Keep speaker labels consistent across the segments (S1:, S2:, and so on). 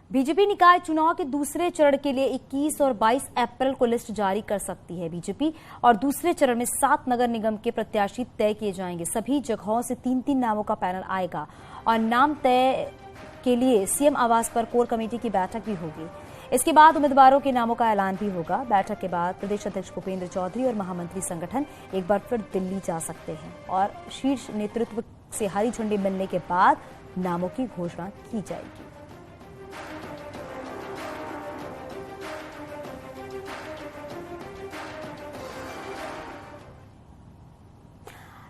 S1: BJP निकाय चुनाव के दूसरे चरण के लिए 21 और 22 अप्रैल को लिस्ट जारी कर सकती है बीजेपी और दूसरे चरण में 7 नगर निगम के प्रत्याशी तय किए जाएंगे। सभी जगहों से 3-3 नामों का पैनल आएगा और नाम तय के लिए सीएम आवास पर कोर कमेटी की बैठक भी होगी। इसके बाद उम्मीदवारों के नामों का ऐलान भी होगा। बैठक के बाद प्रदेश अध्यक्ष भूपेंद्र चौधरी और महामंत्री संगठन एक बार फिर दिल्ली जा सकते हैं और शीर्ष नेतृत्व से हरी झंडी मिलने के बाद नामों की घोषणा की जाएगी।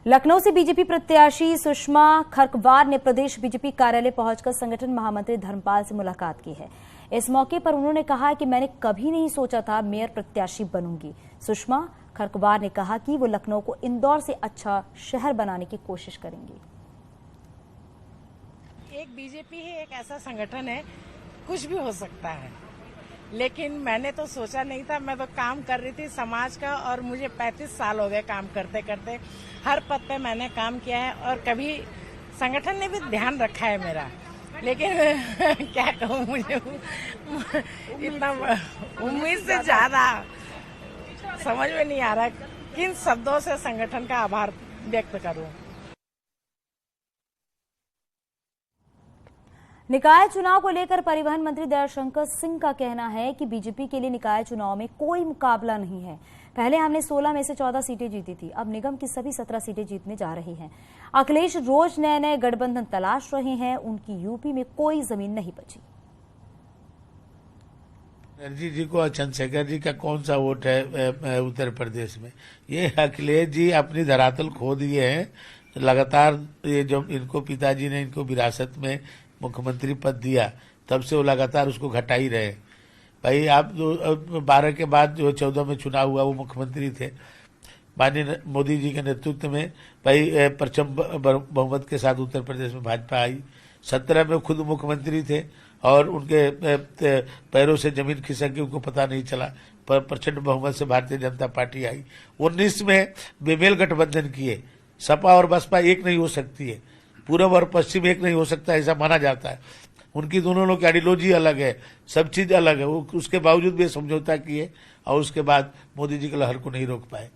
S1: लखनऊ से बीजेपी प्रत्याशी सुषमा खरकवार ने प्रदेश बीजेपी कार्यालय पहुंचकर संगठन महामंत्री धर्मपाल से मुलाकात की है। इस मौके पर उन्होंने कहा कि मैंने कभी नहीं सोचा था मेयर प्रत्याशी बनूंगी। सुषमा खरकवार ने कहा कि वो लखनऊ को इंदौर से अच्छा शहर बनाने की कोशिश करेंगी।
S2: एक बीजेपी ही एक ऐसा संगठन है, कुछ भी हो सकता है, लेकिन मैंने तो सोचा नहीं था। मैं तो काम कर रही थी समाज का और मुझे 35 साल हो गए काम करते करते। हर पद पे मैंने काम किया है और कभी संगठन ने भी ध्यान रखा है मेरा, लेकिन क्या कहूँ, मुझे इतना उम्मीद से ज्यादा समझ में नहीं आ रहा किन शब्दों से संगठन का आभार व्यक्त करूं।
S1: निकाय चुनाव को लेकर परिवहन मंत्री दयाशंकर सिंह का कहना है कि बीजेपी के लिए निकाय चुनाव में कोई मुकाबला नहीं है। पहले हमने 16 में से 14 सीटें जीती थी, अब निगम की सभी 17 सीटें जीतने जा रही हैं। अखिलेश रोज नए नए गठबंधन तलाश रहे हैं, उनकी यूपी में कोई जमीन नहीं बची।
S3: बनर्जी जी को चंद्रशेखर जी का कौन सा वोट है उत्तर प्रदेश में? ये अखिलेश जी अपनी धरातल खो दिए हैं। लगातार ये जो इनको पिताजी ने इनको विरासत में मुख्यमंत्री पद दिया, तब से वो लगातार उसको घटा ही रहे। भाई आप 12 के बाद जो 14 में चुनाव हुआ वो मुख्यमंत्री थे, माननीय मोदी जी के नेतृत्व में भाई प्रचंड बहुमत के साथ उत्तर प्रदेश में भाजपा आई। 17 में खुद मुख्यमंत्री थे और उनके पैरों से जमीन खिसक गई, उनको पता नहीं चला, पर प्रचंड बहुमत से भारतीय जनता पार्टी आई। 19 में बेमेल गठबंधन किए, सपा और बसपा एक नहीं हो सकती है, पूर्व और पश्चिम एक नहीं हो सकता, ऐसा माना जाता है। उनकी दोनों लोग की आइडियोलॉजी अलग है, सब चीज अलग है, वो उसके बावजूद भी समझौता किए और उसके बाद मोदी जी के लहर को नहीं रोक पाए।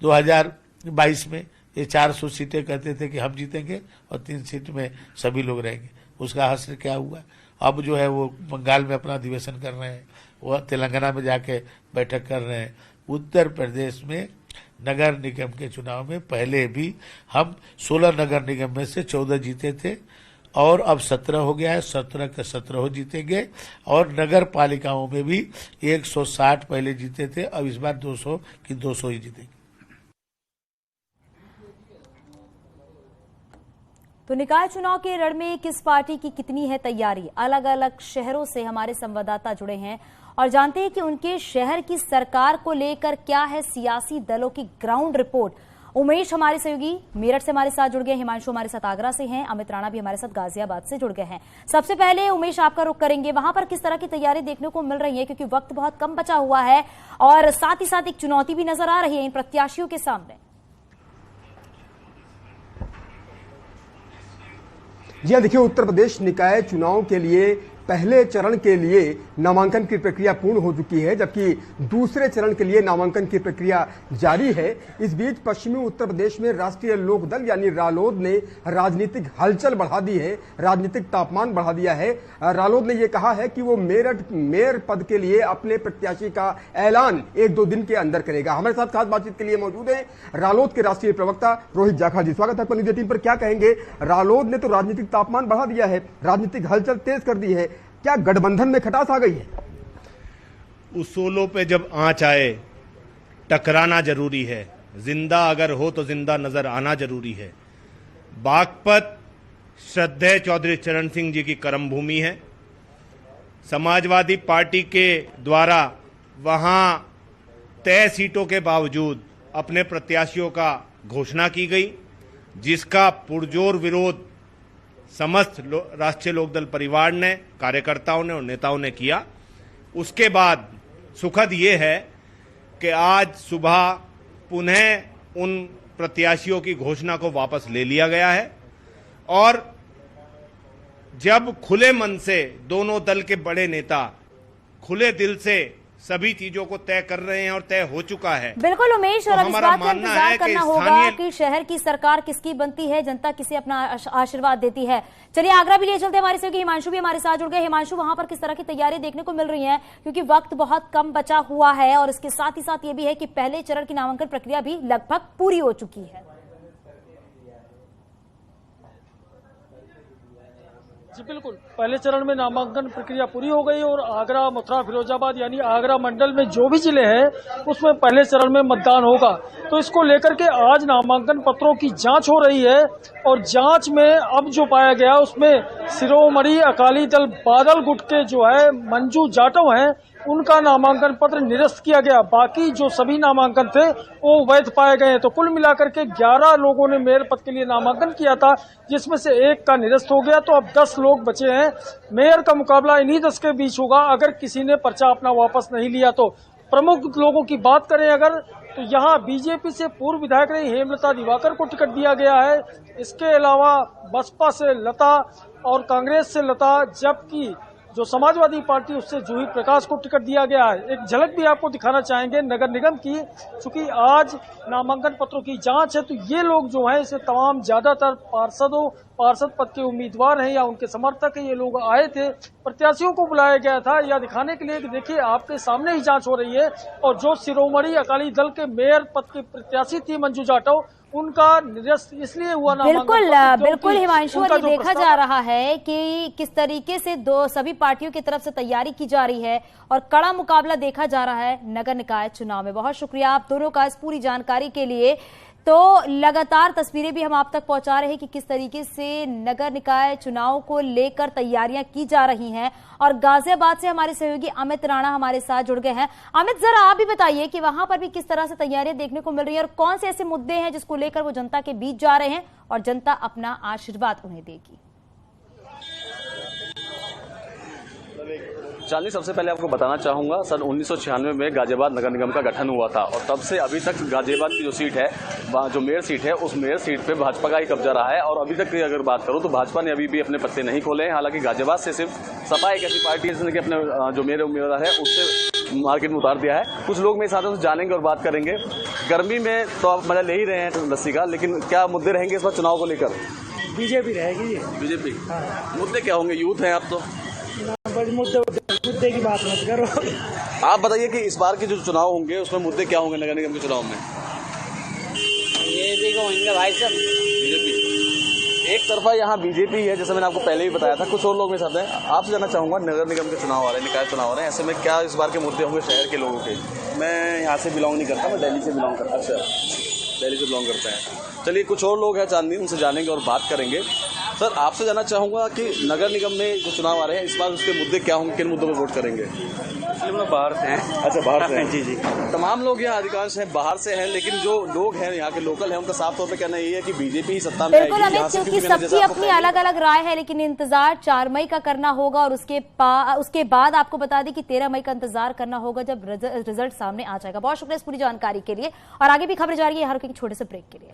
S3: 2022 में ये 400 सीटें कहते थे कि हम जीतेंगे और 3 सीट में सभी लोग रहेंगे। उसका हासिल क्या हुआ? अब जो है वो बंगाल में अपना अधिवेशन कर रहे हैं, वो तेलंगाना में जाके बैठक कर रहे हैं। उत्तर प्रदेश में नगर निगम के चुनाव में पहले भी हम 16 नगर निगम में से 14 जीते थे और अब 17 हो गया है, 17 के 17 जीतेंगे। और नगर पालिकाओं में भी 160 पहले जीते थे, अब इस बार 200 की 200 ही जीतेंगे।
S1: तो निकाय चुनाव के रण में किस पार्टी की कितनी है तैयारी? अलग अलग शहरों से हमारे संवाददाता जुड़े हैं और जानते हैं कि उनके शहर की सरकार को लेकर क्या है सियासी दलों की ग्राउंड रिपोर्ट। उमेश हमारे सहयोगी मेरठ से हमारे साथ जुड़ गए, हिमांशु हमारे साथ आगरा से हैं, अमित राणा भी हमारे साथ गाजियाबाद से जुड़ गए हैं। सबसे पहले उमेश आपका रुख करेंगे, वहां पर किस तरह की तैयारी देखने को मिल रही है, क्योंकि वक्त बहुत कम बचा हुआ है और साथ ही साथ एक चुनौती भी नजर आ रही है इन प्रत्याशियों के सामने।
S4: जी हाँ, देखिए उत्तर प्रदेश निकाय चुनाव के लिए पहले चरण के लिए नामांकन की प्रक्रिया पूर्ण हो चुकी है, जबकि दूसरे चरण के लिए नामांकन की प्रक्रिया जारी है। इस बीच पश्चिमी उत्तर प्रदेश में राष्ट्रीय लोकदल यानी रालोद ने राजनीतिक हलचल बढ़ा दी है, राजनीतिक तापमान बढ़ा दिया है। रालोद ने यह कहा है कि वो मेरठ मेयर पद के लिए अपने प्रत्याशी का ऐलान 1-2 दिन के अंदर करेगा। हमारे साथ खास बातचीत के लिए मौजूद है रालोद के राष्ट्रीय प्रवक्ता रोहित जाखड़ जी। स्वागत है आपका न्यूज़ 18 पर। क्या कहेंगे, रालोद ने तो राजनीतिक तापमान बढ़ा दिया है, राजनीतिक हलचल तेज कर दी है, क्या गठबंधन में खटास आ गई है?
S5: उसूलों पे जब आंच आए टकराना जरूरी है, जिंदा अगर हो तो जिंदा नजर आना जरूरी है। बागपत श्रद्धेय चौधरी चरण सिंह जी की कर्म भूमि है। समाजवादी पार्टी के द्वारा वहां तय सीटों के बावजूद अपने प्रत्याशियों का घोषणा की गई, जिसका पुरजोर विरोध समस्त राष्ट्रीय लोकदल परिवार ने, कार्यकर्ताओं ने और नेताओं ने किया। उसके बाद सुखद ये है कि आज सुबह पुनः उन प्रत्याशियों की घोषणा को वापस ले लिया गया है और जब खुले मन से दोनों दल के बड़े नेता खुले दिल से सभी चीजों को तय कर रहे हैं और तय हो चुका है।
S1: बिल्कुल उमेश, और
S5: तो
S1: अब इस
S5: हमारा
S1: बात का
S5: मानना
S1: इंतजार
S5: है कि
S1: करना होगा कि शहर की सरकार किसकी बनती है, जनता किसे अपना आशीर्वाद देती है। चलिए आगरा भी ले चलते हैं, हमारे सहयोगी हिमांशु भी हमारे साथ जुड़ गए। हिमांशु, वहां पर किस तरह की तैयारी देखने को मिल रही है, क्योंकि वक्त बहुत कम बचा हुआ है और इसके साथ ही साथ ये भी है कि पहले चरण की नामांकन प्रक्रिया भी लगभग पूरी हो चुकी है।
S6: जी बिल्कुल, पहले चरण में नामांकन प्रक्रिया पूरी हो गई और आगरा, मथुरा, फिरोजाबाद यानी आगरा मंडल में जो भी जिले हैं उसमें पहले चरण में मतदान होगा। तो इसको लेकर के आज नामांकन पत्रों की जांच हो रही है और जांच में अब जो पाया गया उसमें शिरोमणि अकाली दल बादल गुट के जो है मंजू जाटव हैं, उनका नामांकन पत्र निरस्त किया गया। बाकी जो सभी नामांकन थे वो वैध पाए गए। तो कुल मिलाकर के 11 लोगों ने मेयर पद के लिए नामांकन किया था, जिसमें से एक का निरस्त हो गया। तो अब 10 लोग बचे हैं। मेयर का मुकाबला इन्हीं 10 के बीच होगा अगर किसी ने पर्चा अपना वापस नहीं लिया तो। प्रमुख लोगों की बात करें अगर, तो यहाँ बीजेपी से पूर्व विधायक रही हेमलता दिवाकर को टिकट दिया गया है। इसके अलावा बसपा से लता और कांग्रेस से लता, जबकि जो समाजवादी पार्टी उससे जूही प्रकाश को टिकट दिया गया है। एक झलक भी आपको दिखाना चाहेंगे नगर निगम की, चूंकि आज नामांकन पत्रों की जांच है तो ये लोग जो हैं इसमें तमाम ज्यादातर पार्षद पद के उम्मीदवार हैं या उनके समर्थक हैं। ये लोग आए थे, प्रत्याशियों को बुलाया गया था या दिखाने के लिए कि देखिए आपके सामने ही जांच हो रही है। और जो शिरोमणि अकाली दल के मेयर पद के प्रत्याशी थी मंजू जाटव, उनका निरस्त इसलिए हुआ नामांकन।
S1: बिल्कुल हिमांशु, ये देखा जा रहा है कि किस तरीके से सभी पार्टियों की तरफ से तैयारी की जा रही है और कड़ा मुकाबला देखा जा रहा है नगर निकाय चुनाव में। बहुत शुक्रिया आप दोनों का इस पूरी जानकारी के लिए। तो लगातार तस्वीरें भी हम आप तक पहुंचा रहे हैं कि किस तरीके से नगर निकाय चुनाव को लेकर तैयारियां की जा रही हैं। और गाजियाबाद से हमारे सहयोगी अमित राणा हमारे साथ जुड़ गए हैं। अमित, जरा आप भी बताइए कि वहां पर भी किस तरह से तैयारियां देखने को मिल रही है और कौन से ऐसे मुद्दे हैं जिसको लेकर वो जनता के बीच जा रहे हैं और जनता अपना आशीर्वाद उन्हें देगी।
S7: चांदनी, सबसे पहले आपको बताना चाहूंगा सन 1996 में गाजियाबाद नगर निगम का गठन हुआ था और तब से अभी तक गाजियाबाद की जो सीट है, जो मेयर सीट है, उस मेयर सीट पे भाजपा का ही कब्जा रहा है। और अभी तक की अगर बात करूं तो भाजपा ने अभी भी अपने पत्ते नहीं खोले हैं। हालांकि गाजियाबाद से सिर्फ सपा एक ऐसी पार्टी है जिसने अपने जो मेयर उम्मीदवार है उससे मार्केट में उतार दिया है। कुछ लोग मेरे साथ जानेंगे और बात करेंगे। गर्मी में तो आप मजा ले ही रहे हैं लस्सी का, लेकिन क्या मुद्दे रहेंगे इस बार चुनाव को लेकर?
S6: बीजेपी रहेगी।
S7: बीजेपी मुद्दे क्या होंगे? यूथ हैं आप तो,
S6: मुद्दे की बात मत करो।
S7: आप बताइए कि इस बार के जो चुनाव होंगे उसमें मुद्दे क्या होंगे नगर निगम के चुनाव में?
S8: बीजेपी को होंगे भाई साहब।
S7: बीजेपी एक तरफा यहाँ बीजेपी है, जैसा मैंने आपको पहले ही बताया था। कुछ और लोग मेरे साथ हैं, आपसे जानना चाहूंगा नगर निगम के चुनाव आ रहे हैं, निकाय चुनाव आ रहे हैं, ऐसे में क्या इस बार के मुद्दे होंगे शहर के लोगों के?
S8: मैं यहाँ से बिलोंग नहीं करता, मैं दिल्ली से बिलोंग करता हूँ।
S7: अच्छा, दिल्ली से बिलोंग करते हैं। चलिए कुछ और लोग हैं चांदनी, उनसे जानेंगे और बात करेंगे। सर, आपसे जानना चाहूंगा कि नगर निगम में जो चुनाव आ रहे हैं इस बार उसके मुद्दे क्या होंगे, किन मुद्दों पर वोट करेंगे?
S8: बाहर से हैं।
S7: अच्छा, बाहर से हैं।
S8: जी जी,
S7: तमाम लोग यहाँ अधिकांश हैं बाहर से हैं, लेकिन जो लोग हैं यहाँ के लोकल हैं उनका साफ तौर पे कहना ये है कि बीजेपी ही सत्ता में आएगी।
S1: बिल्कुल अमित, क्योंकि सबकी अपनी अलग अलग राय है, लेकिन इंतजार 4 मई का करना होगा और उसके बाद आपको बता दें कि 13 मई का इंतजार करना होगा जब रिजल्ट सामने आ जाएगा। बहुत शुक्रिया इस पूरी जानकारी के लिए और आगे भी खबर जारी है हर एक छोटे से ब्रेक के लिए।